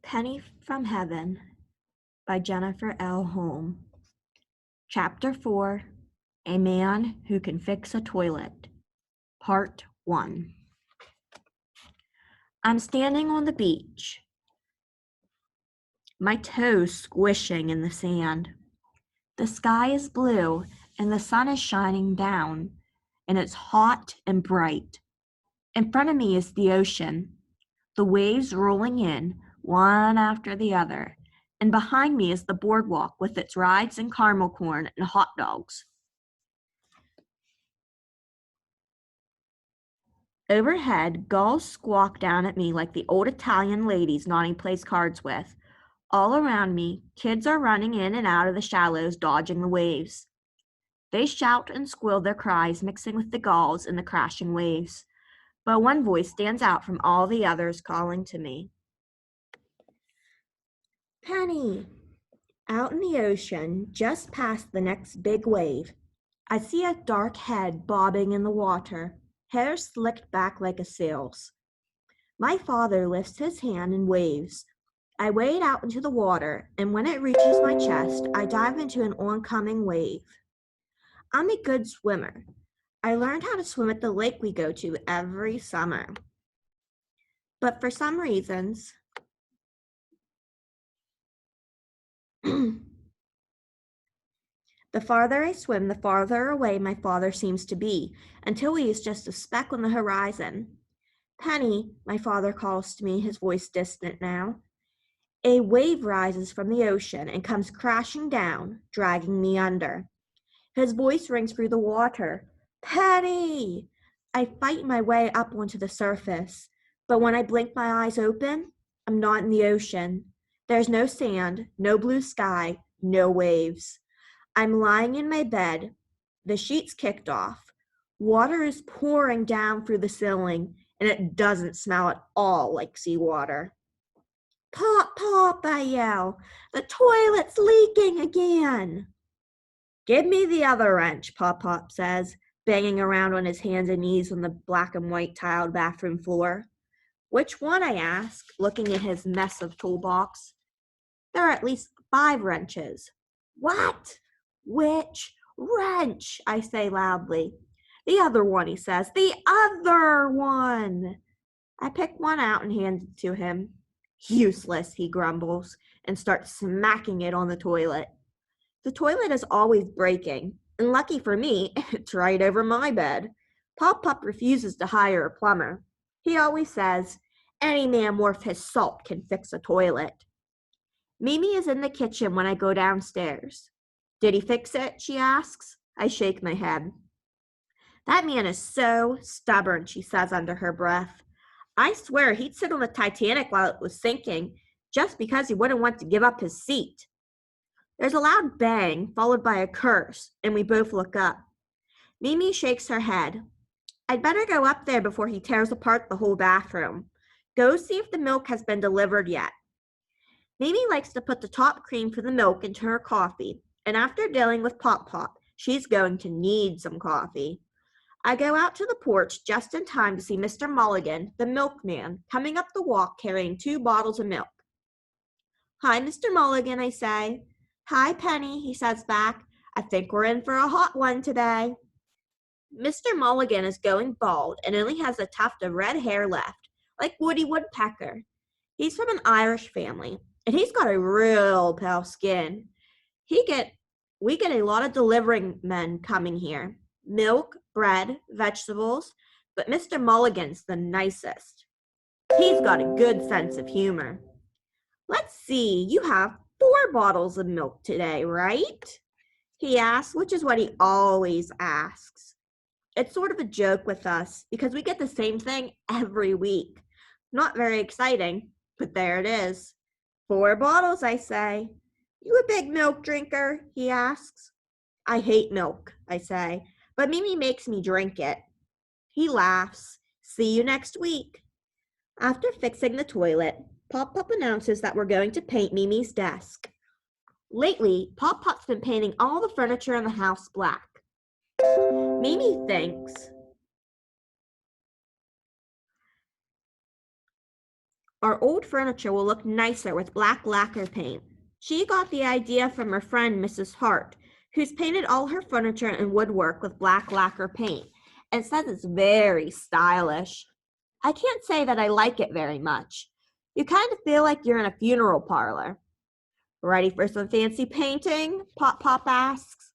Penny from Heaven by Jennifer L. Holm. Chapter 4, A Man Who Can Fix a Toilet, Part 1. I'm standing on the beach, my toes squishing in the sand. The sky is blue and the sun is shining down, and it's hot and bright. In front of me is the ocean, the waves rolling in, one after the other, and behind me is the boardwalk with its rides and caramel corn and hot dogs. Overhead, gulls squawk down at me like the old Italian ladies Nani plays cards with. All around me, kids are running in and out of the shallows, dodging the waves. They shout and squeal their cries, mixing with the gulls and the crashing waves. But one voice stands out from all the others, calling to me. Penny! Out in the ocean, just past the next big wave, I see a dark head bobbing in the water, hair slicked back like a sail's. My father lifts his hand and waves. I wade out into the water, and when it reaches my chest, I dive into an oncoming wave. I'm a good swimmer. I learned how to swim at the lake we go to every summer. But for some reasons, the farther I swim, the farther away my father seems to be, until he is just a speck on the horizon. Penny, my father calls to me, his voice distant now. A wave rises from the ocean and comes crashing down, dragging me under. His voice rings through the water. Penny! I fight my way up onto the surface, but when I blink my eyes open, I'm not in the ocean. There's no sand, no blue sky, no waves. I'm lying in my bed, the sheets kicked off. Water is pouring down through the ceiling, and it doesn't smell at all like seawater. Pop, pop, I yell. The toilet's leaking again. Give me the other wrench, Pop Pop says, banging around on his hands and knees on the black and white tiled bathroom floor. Which one, I ask, looking at his mess of toolbox. There are at least 5 wrenches. What? Which wrench? I say loudly. The other one, he says. The other one! I pick one out and hand it to him. Useless, he grumbles, and starts smacking it on the toilet. The toilet is always breaking, and lucky for me, it's right over my bed. Pop Pop refuses to hire a plumber. He always says, any man worth his salt can fix a toilet. Mimi is in the kitchen when I go downstairs. Did he fix it? She asks. I shake my head. That man is so stubborn, she says under her breath. I swear he'd sit on the Titanic while it was sinking, just because he wouldn't want to give up his seat. There's a loud bang, followed by a curse, and we both look up. Mimi shakes her head. I'd better go up there before he tears apart the whole bathroom. Go see if the milk has been delivered yet. Mimi likes to put the top cream for the milk into her coffee, and after dealing with Pop Pop, she's going to need some coffee. I go out to the porch just in time to see Mr. Mulligan, the milkman, coming up the walk carrying 2 bottles of milk. Hi, Mr. Mulligan, I say. Hi, Penny, he says back. I think we're in for a hot one today. Mr. Mulligan is going bald and only has a tuft of red hair left, like Woody Woodpecker. He's from an Irish family, and he's got a real pale skin. We get a lot of delivery men coming here. Milk, bread, vegetables, but Mr. Mulligan's the nicest. He's got a good sense of humor. Let's see, you have 4 bottles of milk today, right? He asks, which is what he always asks. It's sort of a joke with us because we get the same thing every week. Not very exciting, but there it is. 4 bottles, I say. You a big milk drinker? He asks. I hate milk, I say, but Mimi makes me drink it. He laughs. See you next week. After fixing the toilet, Pop Pop announces that we're going to paint Mimi's desk. Lately, Pop Pop's been painting all the furniture in the house black. Mimi thinks, Our old furniture will look nicer with black lacquer paint. She got the idea from her friend Mrs. Hart, who's painted all her furniture and woodwork with black lacquer paint and says it's very stylish. I can't say that I like it very much. You kind of feel like you're in a funeral parlor. Ready for some fancy painting? Pop Pop asks.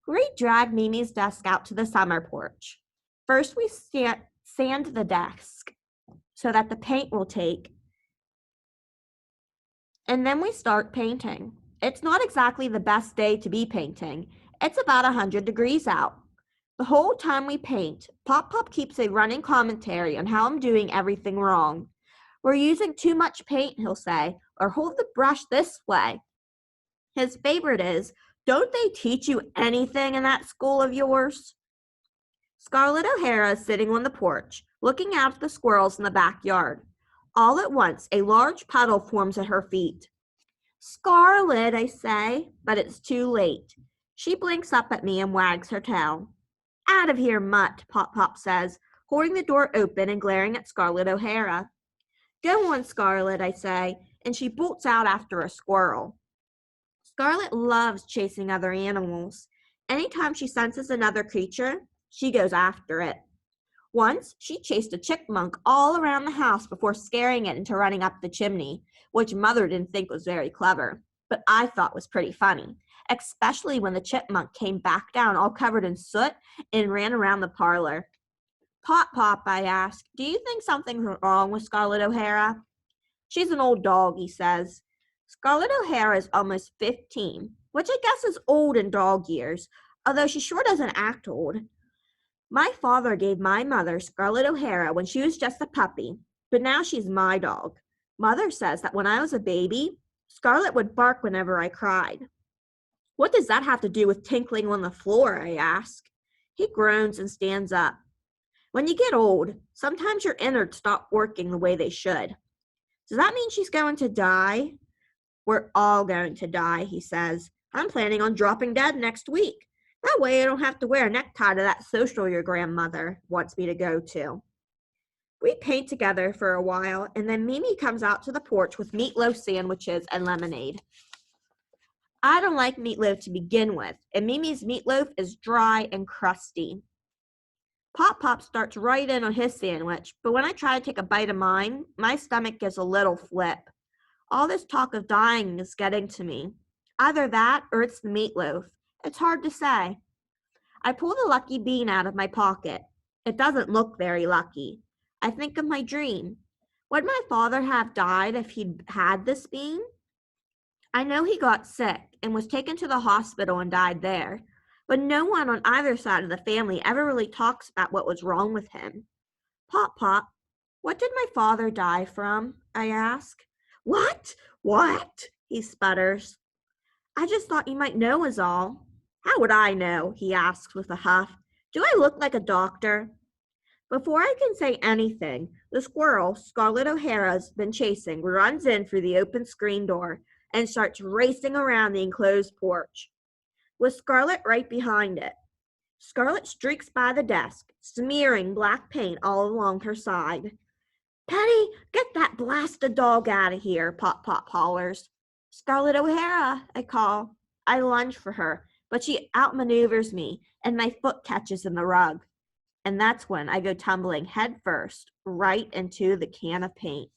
We drag Mimi's desk out to the summer porch. First, we sand the desk so that the paint will take, and then we start painting. It's not exactly the best day to be painting. It's about 100 degrees out. The whole time we paint, Pop Pop keeps a running commentary on how I'm doing everything wrong. We're using too much paint, he'll say, or hold the brush this way. His favorite is, don't they teach you anything in that school of yours? Scarlett O'Hara is sitting on the porch, looking out at the squirrels in the backyard. All at once, a large puddle forms at her feet. Scarlett, I say, but it's too late. She blinks up at me and wags her tail. Out of here, mutt, Pop Pop says, holding the door open and glaring at Scarlett O'Hara. Go on, Scarlett, I say, and she bolts out after a squirrel. Scarlett loves chasing other animals. Anytime she senses another creature, she goes after it. Once, she chased a chipmunk all around the house before scaring it into running up the chimney, which Mother didn't think was very clever, but I thought was pretty funny, especially when the chipmunk came back down all covered in soot and ran around the parlor. Pop Pop, I asked, do you think something's wrong with Scarlett O'Hara? She's an old dog, he says. Scarlett O'Hara is almost 15, which I guess is old in dog years, although she sure doesn't act old. My father gave my mother Scarlett O'Hara when she was just a puppy, but now she's my dog. Mother says that when I was a baby, Scarlett would bark whenever I cried. What does that have to do with tinkling on the floor? I ask. He groans and stands up. When you get old, sometimes your innards stop working the way they should. Does that mean she's going to die? We're all going to die, he says. I'm planning on dropping dead next week. That way I don't have to wear a necktie to that social your grandmother wants me to go to. We paint together for a while, and then Mimi comes out to the porch with meatloaf sandwiches and lemonade. I don't like meatloaf to begin with, and Mimi's meatloaf is dry and crusty. Pop Pop starts right in on his sandwich, but when I try to take a bite of mine, my stomach gives a little flip. All this talk of dying is getting to me. Either that or it's the meatloaf. It's hard to say. I pull the lucky bean out of my pocket. It doesn't look very lucky. I think of my dream. Would my father have died if he'd had this bean? I know he got sick and was taken to the hospital and died there, but no one on either side of the family ever really talks about what was wrong with him. Pop Pop, what did my father die from? I ask. What? What? He sputters. I just thought you might know is all. How would I know? He asks with a huff. Do I look like a doctor? Before I can say anything, the squirrel Scarlett O'Hara's been chasing runs in through the open screen door and starts racing around the enclosed porch, with Scarlett right behind it. Scarlett streaks by the desk, smearing black paint all along her side. Penny, get that blasted dog out of here, Pop Pop hollers. Scarlett O'Hara, I call. I lunge for her, but she outmaneuvers me, and my foot catches in the rug. And that's when I go tumbling head first right into the can of paint.